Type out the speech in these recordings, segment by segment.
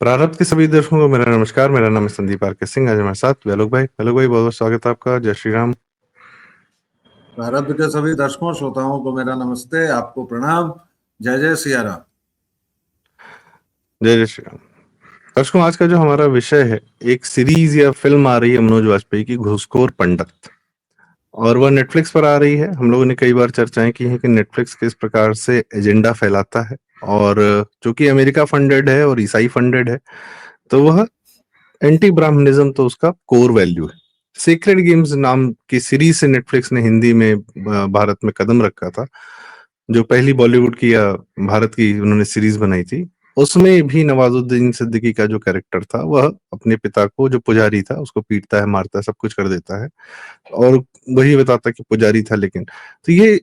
प्रारब्ध के सभी दर्शकों को मेरा नमस्कार। मेरा नाम है संदीप आर के सिंह। आज हमारे साथ वेलोक भाई। वेलोक भाई, बहुत बहुत स्वागत है आपका। जय श्री राम। प्रारब्ध के सभी दर्शकों श्रोताओं को मेरा नमस्ते, आपको प्रणाम। जय जय सिया राम। जय जय श्री राम। दर्शकों, आज का जो हमारा विषय है, एक सीरीज या फिल्म आ रही है मनोज वाजपेयी की, घूसखोर पंडित, और वह नेटफ्लिक्स पर आ रही है। हम लोगों ने कई बार चर्चाएं की हैं कि नेटफ्लिक्स किस प्रकार से एजेंडा फैलाता है, और चूंकि अमेरिका फंडेड है और ईसाई फंडेड है, तो वह एंटी ब्राह्मणिज्म तो उसका कोर वैल्यू है। सीक्रेट गेम्स नाम की सीरीज से नेटफ्लिक्स ने हिंदी में भारत में कदम रखा था। जो पहली बॉलीवुड की या भारत की उन्होंने सीरीज बनाई थी, उसमें भी नवाजुद्दीन सिद्दीकी का जो कैरेक्टर था, वह अपने पिता को, जो पुजारी था, उसको पीटता है, मारता है, सब कुछ कर देता है, और वही बताता कि पुजारी था। लेकिन तो ये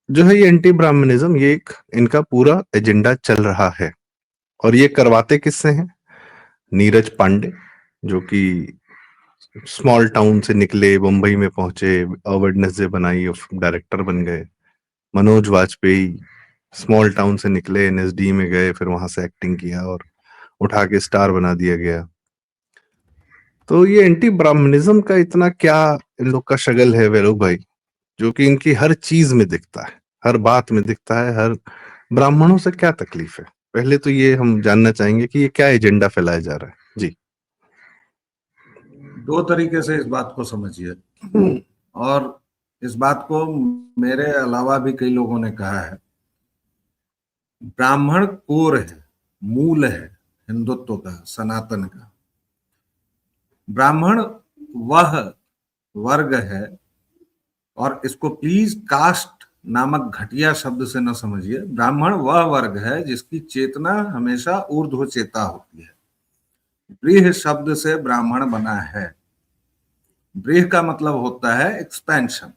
जो है, ये एंटी ब्राह्मणिज्म, ये एक इनका पूरा एजेंडा चल रहा है। और ये करवाते किससे हैं? नीरज पांडे, जो कि स्मॉल टाउन से निकले, मुंबई में पहुंचे, वेडनेसडे बनाई और डायरेक्टर बन गए। मनोज वाजपेयी स्मॉल टाउन से निकले, एनएसडी में गए, फिर वहां से एक्टिंग किया और उठा के स्टार बना दिया गया। तो ये एंटी ब्राह्मणिज्म का इतना क्या इन लोग का शगल है वेलोक भाई, जो कि इनकी हर चीज में दिखता है, हर बात में दिखता है। हर ब्राह्मणों से क्या तकलीफ है? पहले तो ये हम जानना चाहेंगे कि ये क्या एजेंडा फैलाया जा रहा है जी। दो तरीके से इस बात को समझिए, और इस बात को मेरे अलावा भी कई लोगों ने कहा है। ब्राह्मण कोर है, मूल है हिंदुत्व का, सनातन का। ब्राह्मण वह वर्ग है, और इसको प्लीज कास्ट नामक घटिया शब्द से न समझिए। ब्राह्मण वह वर्ग है जिसकी चेतना हमेशा ऊर्ध्व चेता होती है। ब्रीह शब्द से ब्राह्मण बना है। ब्रीह का मतलब होता है एक्सपेंशन,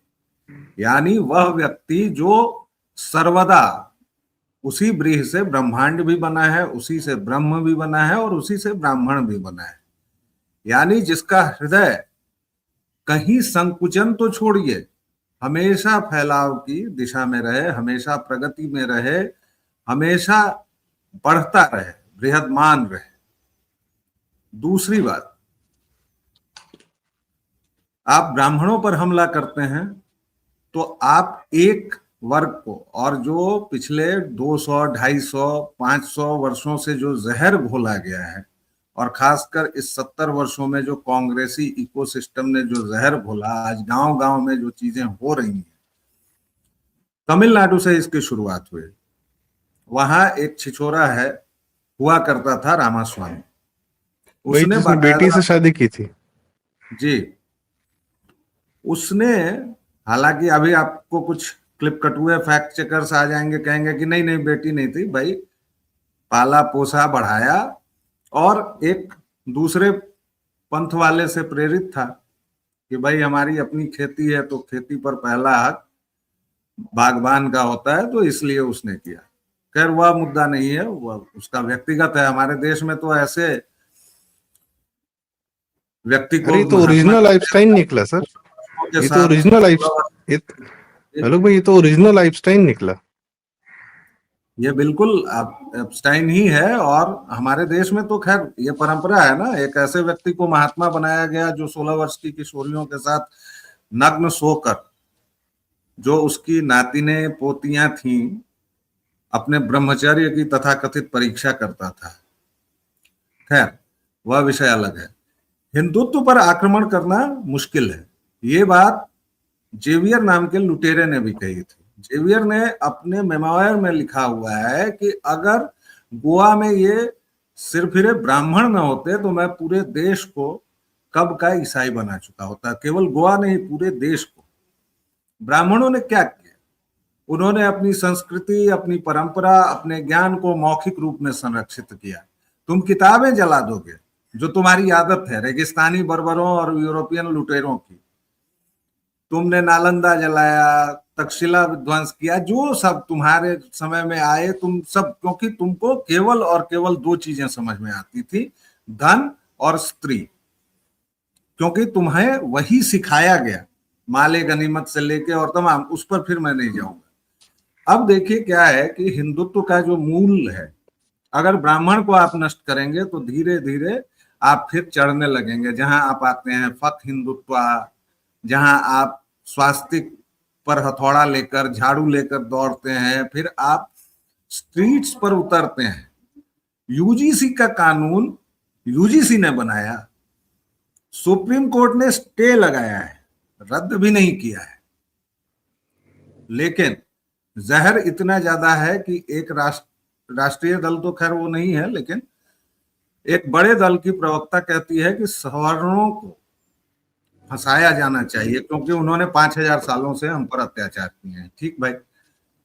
यानी वह व्यक्ति जो सर्वदा उसी ब्रीह से ब्रह्मांड भी बना है, उसी से ब्रह्म भी बना है, और उसी से ब्राह्मण भी बना है। यानी जिसका हृदय कहीं संकुचन तो छोड़िए, हमेशा फैलाव की दिशा में रहे, हमेशा प्रगति में रहे, हमेशा बढ़ता रहे, बृहदमान रहे। दूसरी बात, आप ब्राह्मणों पर हमला करते हैं तो आप एक वर्ग को, और जो पिछले 200, 250, 500 वर्षों से जो जहर घोला गया है, और खासकर इस 70 वर्षों में जो कांग्रेसी इकोसिस्टम ने जो जहर घोला, आज गांव गांव में जो चीजें हो रही हैं। तमिलनाडु से इसकी शुरुआत हुई। वहां एक छिछोरा है, हुआ करता था रामास्वामी, वही उसने जिसने बेटी बाकायदा से शादी की थी। जी, उसने, हालांकि अभी आपको कुछ क्लिप कट हुए फैक्ट चेकर्स आ जाएंगे, कहेंगे कि नहीं नहीं बेटी नहीं थी भाई, पाला पोसा बढ़ाया, और एक दूसरे पंथ वाले से प्रेरित था कि भाई हमारी अपनी खेती है तो खेती पर पहला हक बागबान का होता है, तो इसलिए उसने किया। खैर वह मुद्दा नहीं है, वह उसका व्यक्तिगत है। हमारे देश में तो ऐसे व्यक्ति अरे को ये तो महात्मा ओरिजिनल आइंस्टाइन निकला सर। के ये तो साथ ओरिजिनल ये हेलो भाई, ये तो ओरिजिनल आइंस्टाइन निकला। ये बिल्कुल एप्स्टाइन ही है। और हमारे देश में तो खैर ये परंपरा है ना, एक ऐसे व्यक्ति को महात्मा बनाया गया जो 16 वर्ष की किशोरियों के साथ नग्न सोकर, जो उसकी नातिने पोतियां थीं, अपने ब्रह्मचर्य की तथाकथित परीक्षा करता था। खैर वह विषय अलग है। हिंदुत्व पर आक्रमण करना मुश्किल है, ये बात जेवियर नाम के लुटेरे ने भी कही थी। जेवियर ने अपने मेमोयर में लिखा हुआ है कि अगर गोवा में ये सिरफिरे ब्राह्मण न होते तो मैं पूरे देश को कब का ईसाई बना चुका होता। केवल गोवा नहीं, पूरे देश को। ब्राह्मणों ने क्या किया? उन्होंने अपनी संस्कृति, अपनी परंपरा, अपने ज्ञान को मौखिक रूप में संरक्षित किया। तुम किताबें जला दोगे, जो तुम्हारी आदत है रेगिस्तानी बर्बरों और यूरोपियन लुटेरों की। तुमने नालंदा जलाया, तक्षशिला विध्वंस किया, जो सब तुम्हारे समय में आए, तुम सब, क्योंकि तुमको केवल और केवल दो चीजें समझ में आती थी, धन और स्त्री। क्योंकि तुम्हें वही सिखाया गया, माले गनीमत से लेके और तमाम, उस पर फिर मैं नहीं जाऊंगा। अब देखिए क्या है कि हिंदुत्व का जो मूल है, अगर ब्राह्मण को आप नष्ट करेंगे तो धीरे धीरे आप फिर चढ़ने लगेंगे, जहां आप आते हैं फक हिंदुत्व, जहां आप स्वास्तिक पर हथौड़ा लेकर झाड़ू लेकर दौड़ते हैं, फिर आप स्ट्रीट्स पर उतरते हैं। यूजीसी का कानून यूजीसी ने बनाया, सुप्रीम कोर्ट ने स्टे लगाया है, रद्द भी नहीं किया है, लेकिन जहर इतना ज्यादा है कि एक राष्ट्रीय दल तो खैर वो नहीं है, लेकिन एक बड़े दल की प्रवक्ता कहती है कि सवर्णों को फंसाया जाना चाहिए क्योंकि उन्होंने 5000 सालों से हम पर अत्याचार किए हैं। ठीक भाई,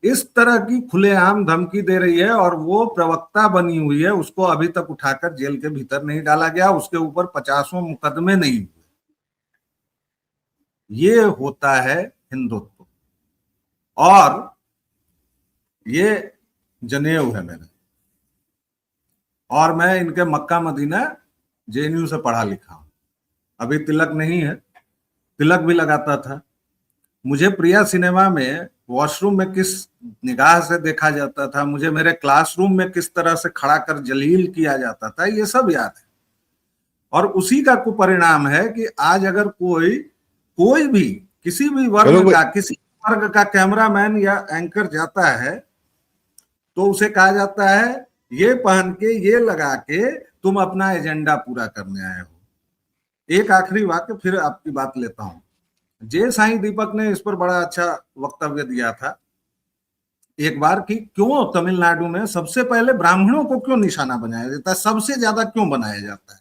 इस तरह की खुलेआम धमकी दे रही है और वो प्रवक्ता बनी हुई है, उसको अभी तक उठाकर जेल के भीतर नहीं डाला गया, उसके ऊपर 50 मुकदमे नहीं हुए। ये होता है हिंदुत्व, और ये जनेऊ है मेरा, और मैं इनके मक्का मदीना जेएनयू से पढ़ा लिखा हूं। अभी तिलक नहीं है, तिलक भी लगाता था। मुझे प्रिया सिनेमा में वॉशरूम में किस निगाह से देखा जाता था, मुझे मेरे क्लासरूम में किस तरह से खड़ा कर जलील किया जाता था, ये सब याद है। और उसी का कुपरिणाम है कि आज अगर कोई भी किसी भी वर्ग का कैमरामैन या एंकर जाता है तो उसे कहा जाता है ये पहन के, ये लगा के तुम अपना एजेंडा पूरा करने आए हो। एक आखिरी वाक्य फिर आपकी बात लेता हूं। जे साईं दीपक ने इस पर बड़ा अच्छा वक्तव्य दिया था एक बार कि क्यों तमिलनाडु में सबसे पहले ब्राह्मणों को क्यों निशाना बनाया जाता है, सबसे ज्यादा क्यों बनाया जाता है।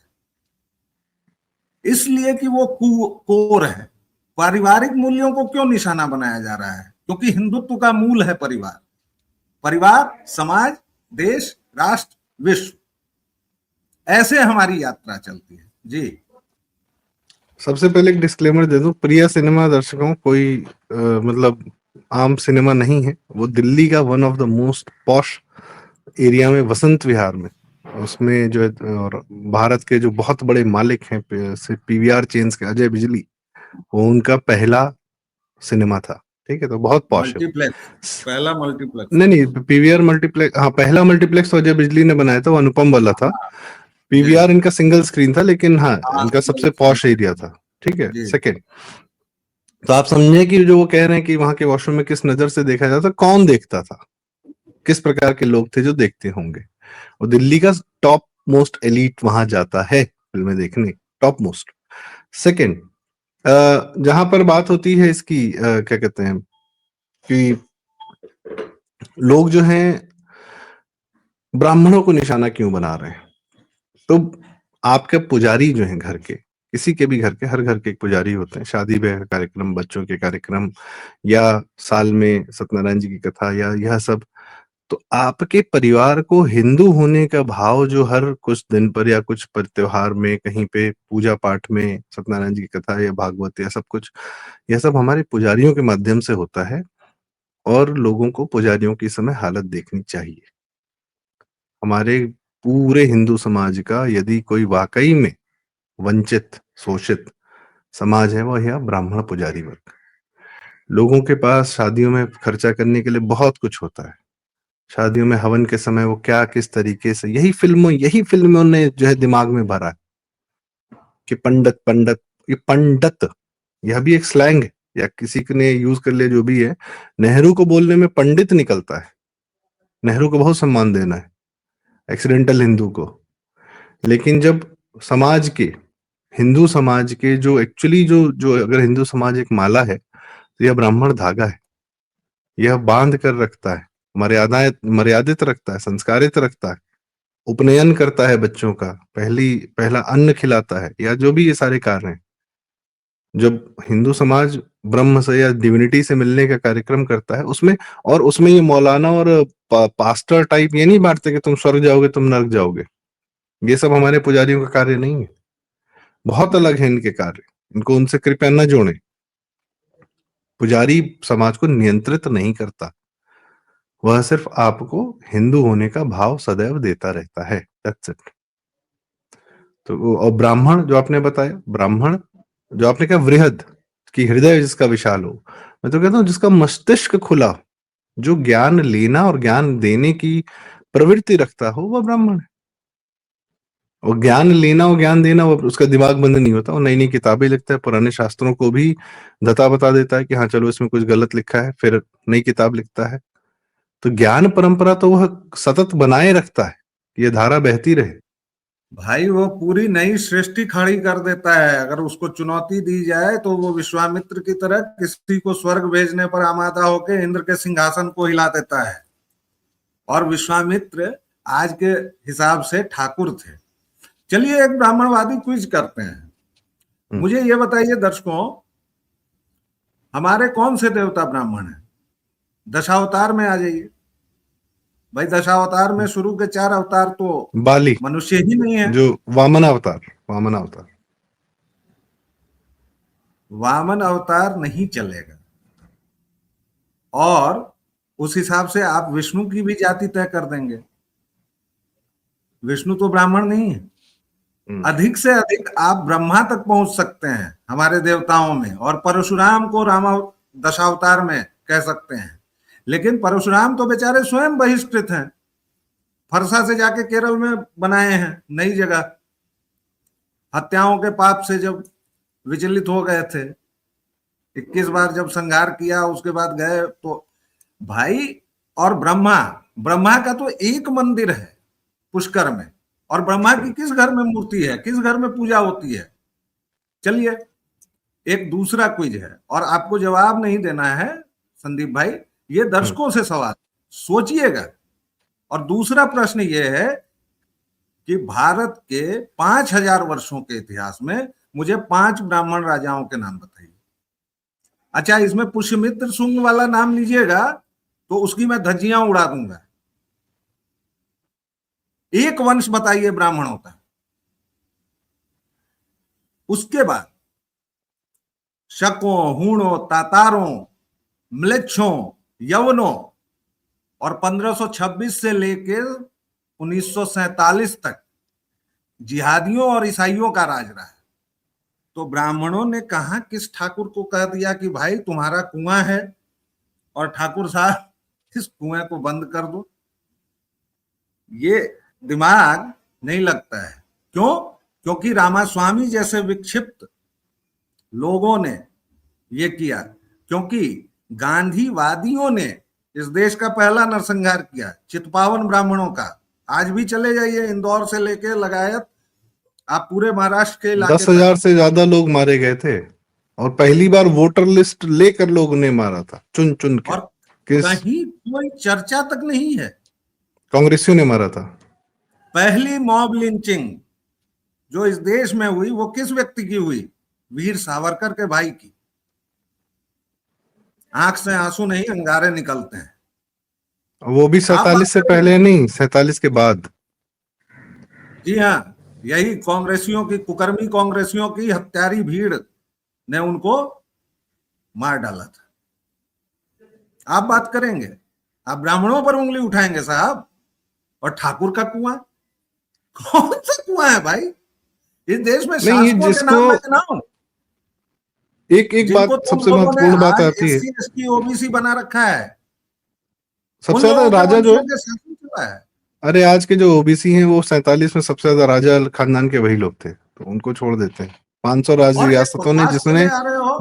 इसलिए कि वो कोर है। पारिवारिक मूल्यों को क्यों निशाना बनाया जा रहा है, क्योंकि हिंदुत्व का मूल है परिवार। परिवार, समाज, देश, राष्ट्र, विश्व, ऐसे हमारी यात्रा चलती है जी। सबसे पहले एक डिस्क्लेमर दे दूं, प्रिया सिनेमा दर्शकों कोई मतलब आम सिनेमा नहीं है। वो दिल्ली का one of the most posh area में, वसंत विहार में, उसमें जो है, और भारत के जो बहुत बड़े मालिक हैं पीवीआर चेन्स के, अजय बिजली, वो उनका पहला सिनेमा था। ठीक है, तो बहुत पॉश है। मल्टीप्लेक्स, पहला मल्टीप्लेक्स। नहीं, पीवीआर मल्टीप्लेक्स, हाँ, पहला मल्टीप्लेक्स तो अजय बिजली ने बनाया था, वो अनुपम वाला था। पीवीआर इनका सिंगल स्क्रीन था, लेकिन हाँ, इनका सबसे पॉश एरिया था। ठीक है। सेकंड, तो आप समझे कि जो वो कह रहे हैं कि वहां के वॉशरूम में किस नजर से देखा जाता, कौन देखता था, किस प्रकार के लोग थे जो देखते होंगे। और दिल्ली का टॉप मोस्ट एलीट वहां जाता है फिल्में देखने, टॉप मोस्ट। सेकंड, जहां पर बात होती है इसकी, क्या कहते हैं कि लोग जो हैं ब्राह्मणों को निशाना क्यों बना रहे हैं, तो आपके पुजारी जो हैं घर के, किसी के भी घर के, हर घर के एक पुजारी होते हैं। शादी ब्याह का कार्यक्रम, बच्चों के कार्यक्रम, या साल में सत्यनारायण जी की कथा, या यह सब, तो आपके परिवार को हिंदू होने का भाव जो हर कुछ दिन पर या कुछ पर त्योहार में, कहीं पे पूजा पाठ में, सत्यनारायण जी की कथा या भागवत या सब कुछ, यह सब हमारे पुजारियों के माध्यम से होता है। और लोगों को पुजारियों की समय हालत देखनी चाहिए। हमारे पूरे हिंदू समाज का यदि कोई वाकई में वंचित, शोषित समाज है, वो है ब्राह्मण पुजारी वर्ग। लोगों के पास शादियों में खर्चा करने के लिए बहुत कुछ होता है। शादियों में हवन के समय वो क्या, किस तरीके से, यही फिल्मों ने जो है दिमाग में भरा है कि पंडित पंडित, ये पंडित, यह भी एक स्लैंग है, या किसी ने यूज कर लिया, जो भी है। नेहरू को बोलने में पंडित निकलता है, नेहरू को बहुत सम्मान देना है, एक्सीडेंटल हिंदू को। लेकिन जब समाज के, हिंदू समाज के जो एक्चुअली जो जो अगर हिंदू समाज एक माला है, तो यह ब्राह्मण धागा है। यह बांध कर रखता है, मर्यादित रखता है, संस्कारित रखता है, उपनयन करता है बच्चों का, पहला अन्न खिलाता है, या जो भी ये सारे कार्य हैं। जब हिंदू समाज ब्रह्म से या डिविनिटी से मिलने का कार्यक्रम करता है, उसमें ये मौलाना और पास्टर टाइप ये नहीं बांटते कि तुम स्वर्ग जाओगे, तुम नरक जाओगे। ये सब हमारे पुजारियों का कार्य नहीं है, बहुत अलग है इनके कार्य। इनको उनसे कृपया न जोड़े। पुजारी समाज को नियंत्रित नहीं करता, वह सिर्फ आपको हिंदू होने का भाव सदैव देता रहता है। That's it. तो और ब्राह्मण जो आपने बताया, ब्राह्मण जो आपने कहा वृहद, कि हृदय जिसका विशाल हो, मैं तो कहता हूँ जिसका मस्तिष्क खुला, जो ज्ञान लेना और ज्ञान देने की प्रवृत्ति रखता हो वह ब्राह्मण है। और ज्ञान लेना और ज्ञान देना, वो उसका दिमाग बंद नहीं होता, वो नई नई किताबें लिखता है, पुराने शास्त्रों को भी धता बता देता है कि हाँ चलो इसमें कुछ गलत लिखा है, फिर नई किताब लिखता है। तो ज्ञान परंपरा तो वह सतत बनाए रखता है, ये धारा बहती रहे। भाई वो पूरी नई सृष्टि खड़ी कर देता है। अगर उसको चुनौती दी जाए तो वो विश्वामित्र की तरह किसी को स्वर्ग भेजने पर आमादा होकर इंद्र के सिंहासन को हिला देता है। और विश्वामित्र आज के हिसाब से ठाकुर थे। चलिए एक ब्राह्मणवादी क्विज करते हैं। मुझे ये बताइए दर्शकों, हमारे कौन से देवता ब्राह्मण हैं? दशावतार में आ जाइए भाई। दशावतार में शुरू के 4 अवतार तो बाली मनुष्य ही नहीं है। जो वामन अवतार, वामन अवतार, वामन अवतार नहीं चलेगा। और उस हिसाब से आप विष्णु की भी जाति तय कर देंगे। विष्णु तो ब्राह्मण नहीं है। अधिक से अधिक आप ब्रह्मा तक पहुंच सकते हैं हमारे देवताओं में, और परशुराम को दशावतार में कह सकते हैं। लेकिन परशुराम तो बेचारे स्वयं बहिष्कृत हैं। फरसा से जाके केरल में बनाए हैं नई जगह। हत्याओं के पाप से जब विचलित हो गए थे, 21 बार जब संहार किया, उसके बाद गए तो भाई। और ब्रह्मा का तो एक मंदिर है पुष्कर में, और ब्रह्मा की किस घर में मूर्ति है, किस घर में पूजा होती है? चलिए एक दूसरा क्विज है, और आपको जवाब नहीं देना है संदीप भाई, ये दर्शकों से सवाल, सोचिएगा। और दूसरा प्रश्न ये है कि भारत के 5000 वर्षों के इतिहास में मुझे 5 ब्राह्मण राजाओं के नाम बताइए। अच्छा, इसमें पुष्यमित्र शुंग वाला नाम लीजिएगा तो उसकी मैं धज्जियां उड़ा दूंगा। एक वंश बताइए ब्राह्मणों का। उसके बाद शकों, हूणों, तातारों, म्लेच्छों, यवनों, और 1526 से लेकर 1947 तक जिहादियों और ईसाइयों का राज रहा है। तो ब्राह्मणों ने कहा, किस ठाकुर को कह दिया कि भाई तुम्हारा कुआं है और ठाकुर साहब इस कुएं को बंद कर दो? ये दिमाग नहीं लगता है। क्यों? क्योंकि रामास्वामी जैसे विक्षिप्त लोगों ने ये किया। क्योंकि गांधीवादियों ने इस देश का पहला नरसंहार किया, चित्पावन ब्राह्मणों का। आज भी चले जाइए, इंदौर से लेके लगायत आप पूरे महाराष्ट्र के इलाके 10,000 से ज्यादा लोग मारे गए थे, और पहली बार वोटर लिस्ट लेकर लोगों ने मारा था, चुन चुन के। और कहीं कोई चर्चा तक नहीं है। कांग्रेसियों ने मारा था। पहली मॉब लिंचिंग जो इस देश में हुई वो किस व्यक्ति की हुई? वीर सावरकर के भाई की। आंख से आंसू नहीं, अंगारे निकलते हैं। वो भी 47 से पहले नहीं, 47 के बाद। जी हाँ, यही कांग्रेसियों की, कुकर्मी कांग्रेसियों की हत्यारी भीड़ ने उनको मार डाला था। आप बात करेंगे, आप ब्राह्मणों पर उंगली उठाएंगे साहब। और ठाकुर का कुआं, कौन सा कुआं है भाई? इस देश में शासकों के नाम मैं गिनाऊं? एक बात सबसे महत्वपूर्ण बात आती है, SC ST OBC बना रखा है। सबसे ज्यादा राजा जो है, अरे आज के जो ओबीसी हैं वो 47 में सबसे ज्यादा राजा खानदान के वही लोग थे, तो उनको छोड़ देते हैं। 500 रियासतों ने, जिसने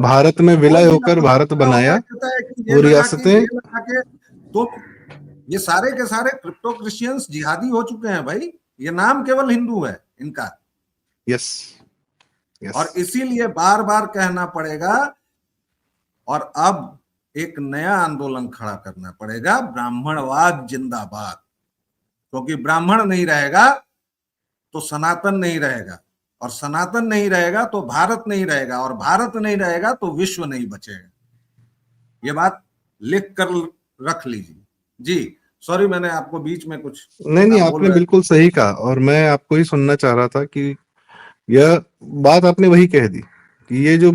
भारत में विलय होकर भारत बनाया, वो रियासतें। तो ये सारे के सारे क्रिप्टो क्रिश्चियंस जिहादी हो चुके हैं भाई। ये नाम केवल हिंदू है इनका। यस। और इसीलिए बार बार कहना पड़ेगा, और अब एक नया आंदोलन खड़ा करना पड़ेगा, ब्राह्मणवाद जिंदाबाद। क्योंकि ब्राह्मण नहीं रहेगा तो सनातन नहीं रहेगा, और सनातन नहीं रहेगा तो भारत नहीं रहेगा, और भारत नहीं रहेगा तो विश्व नहीं बचेगा। ये बात लिख कर रख लीजिए। जी सॉरी, मैंने आपको बीच में कुछ नहीं, आपने बिल्कुल सही कहा, और मैं आपको ही सुनना चाह रहा था कि यह बात आपने वही कह दी कि ये जो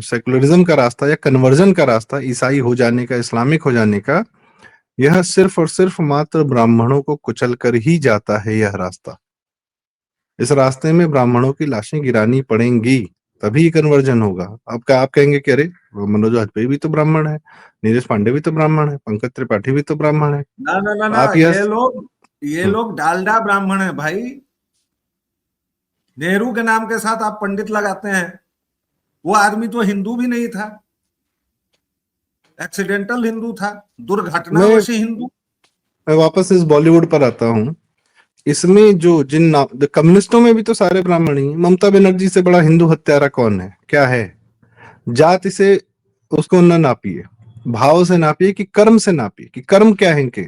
सेकुलरिज्म का रास्ता या कन्वर्जन का रास्ता, ईसाई हो जाने का, इस्लामिक हो जाने का, यह सिर्फ और सिर्फ मात्र ब्राह्मणों को कुचल कर ही जाता है। यह रास्ता, इस रास्ते में ब्राह्मणों की लाशें गिरानी पड़ेंगी, तभी कन्वर्जन होगा। आप कहेंगे कि अरे मनोज वाजपेयी भी तो ब्राह्मण है, नीरज पांडे भी तो ब्राह्मण है, पंकज त्रिपाठी भी तो ब्राह्मण है। ना, ये लोग ये लोग डालडा ब्राह्मण है भाई। नेहरू के नाम के साथ आप पंडित लगाते हैं। वो आदमी तो हिंदू भी नहीं था, एक्सीडेंटल हिंदू था, मैं दुर्घटनावश हिंदू। मैं वापस इस बॉलीवुड पर आता हूँ। इसमें जो कम्युनिस्टों में भी तो सारे ब्राह्मण ही हैं। ममता बनर्जी से बड़ा हिंदू हत्यारा कौन है, क्या है? जाति से उसको न नापिए, भाव से नापिए कि कर्म से नापिए कि कर्म क्या है इनके।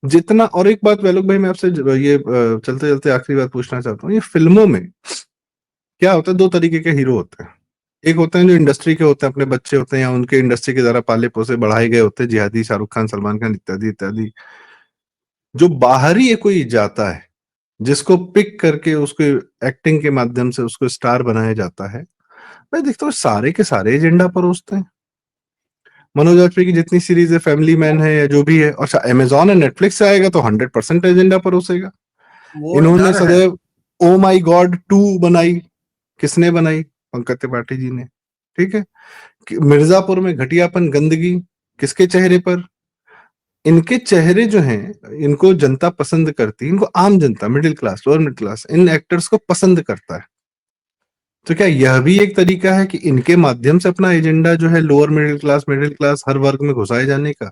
जितना, और एक बात वैलोक भाई, मैं आपसे ये चलते चलते आखिरी बात पूछना चाहता हूँ। ये फिल्मों में क्या होता है, दो तरीके के हीरो होते हैं। एक होते हैं जो इंडस्ट्री के होते हैं, अपने बच्चे होते हैं या उनके इंडस्ट्री के द्वारा पाले पोसे बढ़ाए गए होते हैं, जिहादी शाहरुख खान, सलमान खान इत्यादि इत्यादि। जो बाहरी ये कोई जाता है, जिसको पिक करके उसको एक्टिंग के माध्यम से उसको स्टार बनाया जाता है, मैं देखता हूँ सारे के सारे एजेंडा परोसते हैं। मनोज वाजपेयी की जितनी सीरीज है, फैमिली मैन है या जो भी है, और अमेजॉन और नेटफ्लिक्स से आएगा तो 100% एजेंडा परोसेगा। वो इन्होंने डर है। सदैव ओ माई गॉड 2 बनाई। किसने बनाई? पंकज त्रिपाठी जी ने। ठीक है। मिर्जापुर में घटियापन, गंदगी किसके चेहरे पर? इनके चेहरे जो हैं, इनको जनता पसंद करती है। इनको आम जनता, middle class, lower middle class, इन एक्टर्स को पसंद करता है। तो क्या यह भी एक तरीका है कि इनके माध्यम से अपना एजेंडा जो है लोअर मिडिल क्लास हर वर्ग में घुसाए जाने का?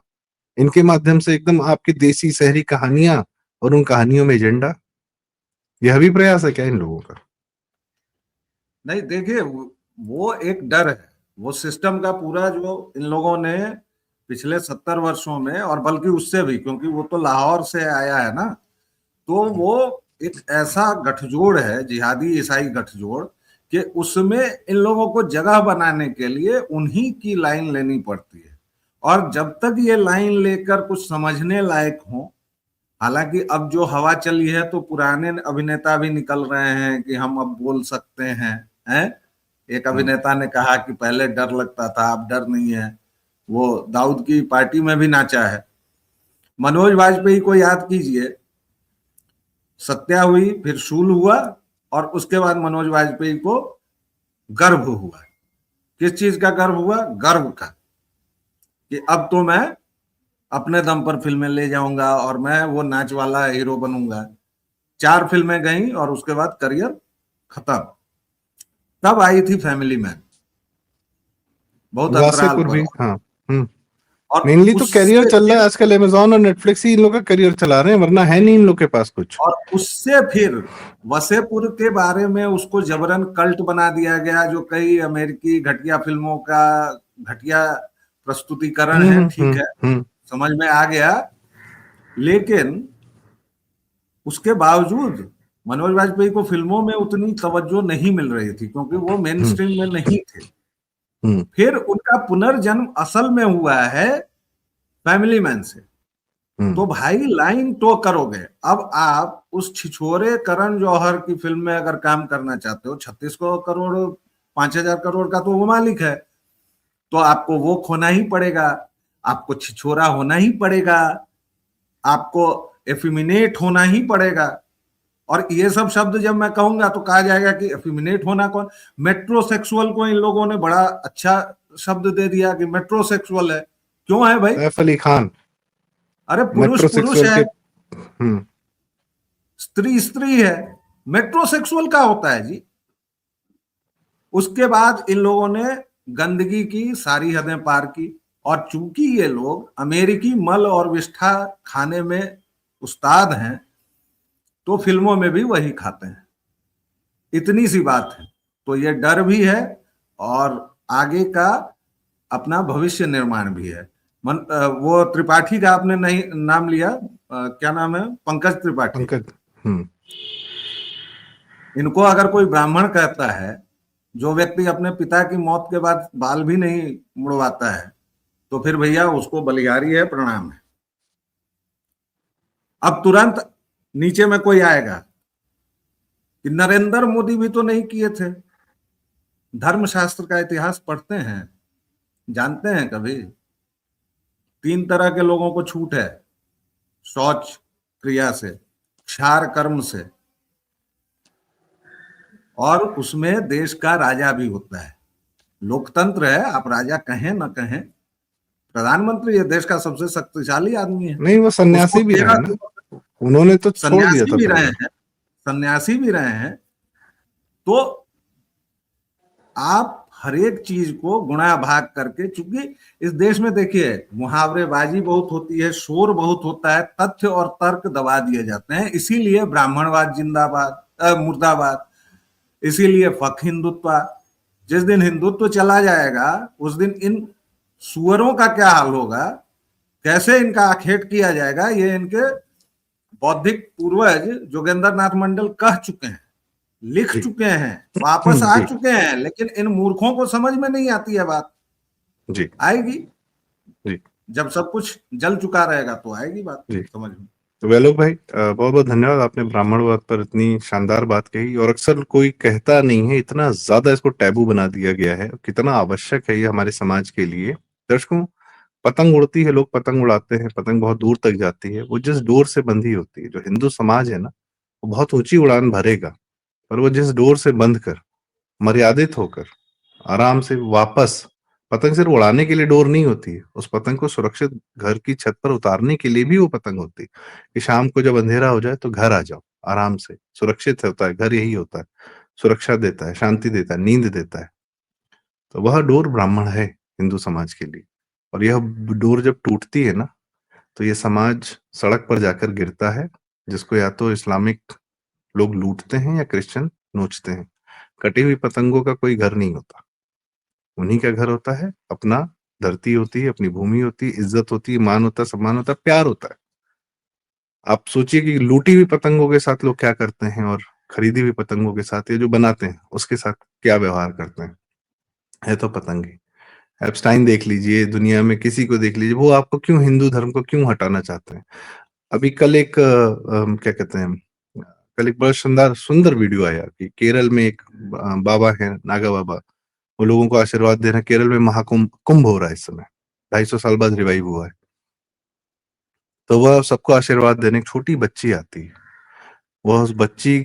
इनके माध्यम से एकदम आपकी देसी शहरी कहानियां और उन कहानियों में एजेंडा, यह भी प्रयास है क्या इन लोगों का? नहीं देखिए, वो एक डर है। वो सिस्टम का पूरा जो इन लोगों ने पिछले 70 वर्षों में, और बल्कि उससे भी, क्योंकि वो तो लाहौर से आया है ना, तो वो एक ऐसा गठजोड़ है, जिहादी ईसाई गठजोड़, कि उसमें इन लोगों को जगह बनाने के लिए उन्हीं की लाइन लेनी पड़ती है। और जब तक ये लाइन लेकर कुछ समझने लायक हो, हालांकि अब जो हवा चली है तो पुराने अभिनेता भी निकल रहे हैं कि हम अब बोल सकते हैं। एक अभिनेता ने कहा कि पहले डर लगता था, अब डर नहीं है। वो दाऊद की पार्टी में भी नाचा है। मनोज वाजपेयी को याद कीजिए, सत्या हुई, फिर शूल हुआ, और उसके बाद मनोज वाजपेयी को गर्व हुआ। किस चीज का गर्व हुआ? गर्व का, कि अब तो मैं अपने दम पर फिल्में ले जाऊंगा और मैं वो नाच वाला हीरो बनूंगा। 4 फिल्में गई और उसके बाद करियर खत्म। तब आई थी फैमिली मैन, बहुत अंतराल वासेपुर पर। भी, हाँ। हम्म। और मेनली तो करियर उससे चल रहा फिर है आजकल, अमेजॉन और नेटफ्लिक्स ही इन लोग का करियर चला रहे हैं, वरना है नहीं इन लोग के पास कुछ। और उससे फिर वसेपुर के बारे में उसको जबरन कल्ट बना दिया गया, जो कई अमेरिकी घटिया फिल्मों का घटिया प्रस्तुतिकरण है। ठीक है, समझ में आ गया। लेकिन उसके बावजूद मनोज वाजपेयी को फिल्मों में उतनी तवज्जो नहीं मिल रही थी, क्योंकि वो मेन स्ट्रीम में नहीं थे। फिर उनका पुनर्जन्म असल में हुआ है फैमिली मैन से। तो भाई लाइन तो करोगे। अब आप उस छिछोरे करण जौहर की फिल्म में अगर काम करना चाहते हो, 36 करोड़ 5,000 करोड़ का तो वो मालिक है, तो आपको वो खोना ही पड़ेगा, आपको छिछोरा होना ही पड़ेगा, आपको एफिमिनेट होना ही पड़ेगा। और ये सब शब्द जब मैं कहूंगा तो कहा जाएगा कि एफिमिनेट होना कौन? मेट्रोसेक्सुअल को इन लोगों ने बड़ा अच्छा शब्द दे दिया कि मेट्रोसेक्सुअल है। क्यों है भाई? सैफ अली खान अरे पुरुष पुरुष मेट्रोसेक्सुअल है, के। स्त्री स्त्री है, मेट्रोसेक्सुअल का होता है जी। उसके बाद इन लोगों ने गंदगी की सारी हदें पार की। और चूंकि ये लोग अमेरिकी मल और विष्ठा खाने में उस्ताद हैं, तो फिल्मों में भी वही खाते हैं। इतनी सी बात है। तो ये डर भी है और आगे का अपना भविष्य निर्माण भी है। वो त्रिपाठी का आपने नहीं नाम लिया, क्या नाम है? पंकज त्रिपाठी। पंकज। इनको अगर कोई ब्राह्मण कहता है, जो व्यक्ति अपने पिता की मौत के बाद बाल भी नहीं मुड़वाता है, तो फिर भैया उसको बलिहारी है, प्रणाम है। अब तुरंत नीचे में कोई आएगा कि नरेंद्र मोदी भी तो नहीं किए थे। धर्मशास्त्र का इतिहास पढ़ते हैं, जानते हैं कभी? 3 तरह के लोगों को छूट है शौच क्रिया से, क्षार कर्म से, और उसमें देश का राजा भी होता है। लोकतंत्र है, आप राजा कहें ना कहें, प्रधानमंत्री ये देश का सबसे शक्तिशाली आदमी है। नहीं, वो उसको सन्यासी भी रहा है तेरह ना। उन्होंने तो छोड़ दिया सन्यासी था भी रहे परिवार। हैं, सन्यासी भी रहे हैं। तो आप हर एक चीज को गुणा भाग करके, चूंकि इस देश में देखिए मुहावरेबाजी बहुत होती है, शोर बहुत होता है, तथ्य और तर्क दबा दिए जाते हैं, इसीलिए ब्राह्मणवाद जिंदाबाद मुर्दाबाद, इसीलिए फक हिंदुत्व। जिस दिन हिंदुत्व चला जाएगा उस दिन इन सुअरों का क्या हाल होगा, कैसे इनका आखेट किया जाएगा, ये इनके बौद्धिक पूर्वज जोगेंद्र नाथ मंडल कह चुके हैं, लिख जी चुके हैं, वापस आ जी चुके हैं, लेकिन इन मूर्खों को समझ में नहीं आती है बात। जी आएगी, जी जब सब कुछ जल चुका रहेगा तो आएगी बात जी। समझ में। तो वैलोक भाई, बहुत बहुत धन्यवाद, आपने ब्राह्मणवाद पर इतनी शानदार बात कही। और अक्सर कोई कहता नहीं है, इतना ज्यादा इसको टैबू बना दिया गया है, कितना आवश्यक है ये हमारे समाज के लिए। दर्शकों, पतंग उड़ती है, लोग पतंग उड़ाते हैं, पतंग बहुत दूर तक जाती है, वो जिस डोर से बंधी होती है, जो हिंदू समाज है ना, वो बहुत ऊंची उड़ान भरेगा, पर वो जिस डोर से बंध कर, मर्यादित होकर, आराम से वापस, पतंग सिर्फ उड़ाने के लिए डोर नहीं होती है, उस पतंग को सुरक्षित घर की छत पर उतारने के लिए भी वो पतंग होती है, कि शाम को जब अंधेरा हो जाए तो घर आ जाओ आराम से, सुरक्षित होता है घर, यही होता है, सुरक्षा देता है, शांति देता है, नींद देता है। तो वह डोर ब्राह्मण है हिंदू समाज के लिए। और यह डोर जब टूटती है ना, तो ये समाज सड़क पर जाकर गिरता है, जिसको या तो इस्लामिक लोग लूटते हैं या क्रिश्चियन नोचते हैं। कटी हुई पतंगों का कोई घर नहीं होता, उन्हीं का घर होता है अपना। धरती होती है, अपनी भूमि होती है, इज्जत होती है, मान होता है, सम्मान होता है, प्यार होता है। आप सोचिए कि लूटी हुई पतंगों के साथ लोग क्या करते हैं, और खरीदी हुई पतंगों के साथ, ये जो बनाते हैं उसके साथ क्या व्यवहार करते हैं। है तो पतंगे। एप्स्टाइन देख लीजिए, दुनिया में किसी को देख लीजिए, वो आपको क्यों हिंदू धर्म को क्यों हटाना चाहते हैं। अभी कल एक क्या कहते हैं, कल एक बड़ा शानदार सुंदर वीडियो आया कि केरल में एक बाबा है, नागा बाबा, वो लोगों को आशीर्वाद दे रहे हैं। केरल में महाकुंभ कुंभ हो रहा है इस समय, 250 साल बाद रिवाइव हुआ है। तो वह सबको आशीर्वाद देने, एक छोटी बच्ची आती है, वह उस बच्ची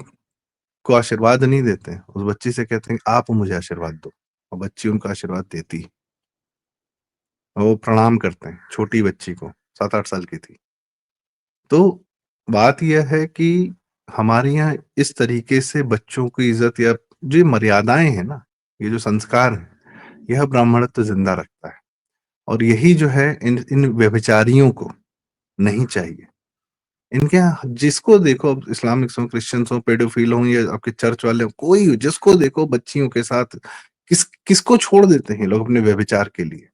को आशीर्वाद नहीं देते हैं, उस बच्ची से कहते हैं आप मुझे आशीर्वाद दो, और बच्ची उनको आशीर्वाद देती है। और वो प्रणाम करते हैं छोटी बच्ची को, 7-8 साल की थी। तो बात यह है कि हमारे यहाँ इस तरीके से बच्चों की इज्जत, या जो ये मर्यादाएं हैं ना, ये जो संस्कार है, यह ब्राह्मणत्व जिंदा रखता है। और यही जो है इन इन व्यभिचारियों को नहीं चाहिए। इनके यहाँ जिसको देखो, अब इस्लामिक हो, क्रिश्चियंस हो, पेडोफिल हो, या आपके चर्च वाले हो, कोई हो, जिसको देखो बच्चियों के साथ, किसको छोड़ देते हैं लोग अपने व्यभिचार के लिए।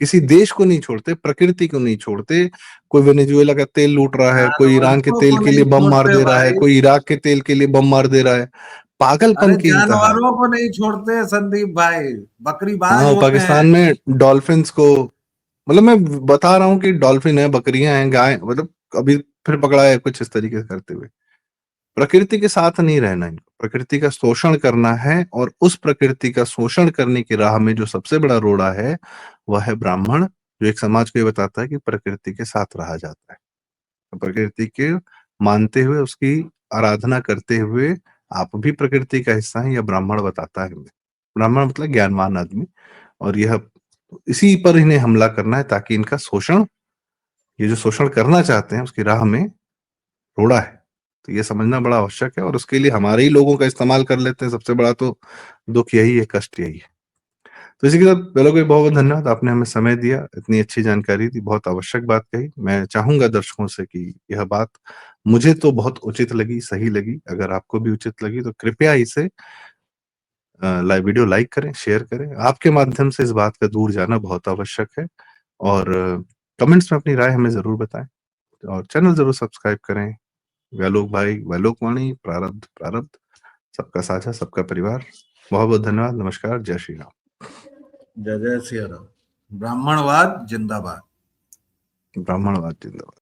किसी देश को नहीं छोड़ते, प्रकृति को नहीं छोड़ते। कोई वेनेजुएला का तेल लूट रहा है, कोई ईरान के जानवरों तेल को के लिए नहीं बम मार छोड़ते दे रहा है, भाई, कोई इराक के तेल के लिए बम मार दे रहा है। पागलपन अरे की इंतहा है। जानवरों को नहीं छोड़ते संदीप भाई, बकरीबाज हाँ, होते हैं। पाकिस्तान में डॉल्फिन्स को, मतलब मैं बता रहा हूँ कि डॉल्फिन है, बकरियां हैं, गाय, मतलब अभी फिर पकड़ा है कुछ इस तरीके से करते हुए। प्रकृति के साथ नहीं रहना है, प्रकृति का शोषण करना है। और उस प्रकृति का शोषण करने की राह में जो सबसे बड़ा रोड़ा है, वह है ब्राह्मण, जो एक समाज को ये बताता है कि प्रकृति के साथ रहा जाता है। तो प्रकृति के मानते हुए, उसकी आराधना करते हुए, आप भी प्रकृति का हिस्सा हैं, यह ब्राह्मण बताता है हमें। ब्राह्मण मतलब ज्ञानवान आदमी। और यह इसी पर इन्हें हमला करना है, ताकि इनका शोषण, ये जो शोषण करना चाहते हैं, उसकी राह में रोड़ा है। तो ये समझना बड़ा आवश्यक है, और उसके लिए हमारे ही लोगों का इस्तेमाल कर लेते हैं। सबसे बड़ा तो दुख यही है, कष्ट यही है। तो इसी के साथ पहले को बहुत बहुत धन्यवाद, आपने हमें समय दिया, इतनी अच्छी जानकारी दी, बहुत आवश्यक बात कही। मैं चाहूंगा दर्शकों से कि यह बात मुझे तो बहुत उचित लगी, सही लगी। अगर आपको भी उचित लगी तो कृपया इसे लाइव वीडियो लाइक करें, शेयर करें। आपके माध्यम से इस बात का दूर जाना बहुत आवश्यक है। और कमेंट्स में अपनी राय हमें जरूर बताएं, और चैनल जरूर सब्सक्राइब करें। वैलोक भाई, वैलोक वाणी, प्रारब्ध प्रारब्ध, सबका साझा, सबका परिवार। बहुत बहुत धन्यवाद। नमस्कार। जय श्री राम। जय जय सिया राम। ब्राह्मणवाद जिंदाबाद। ब्राह्मणवाद जिंदाबाद।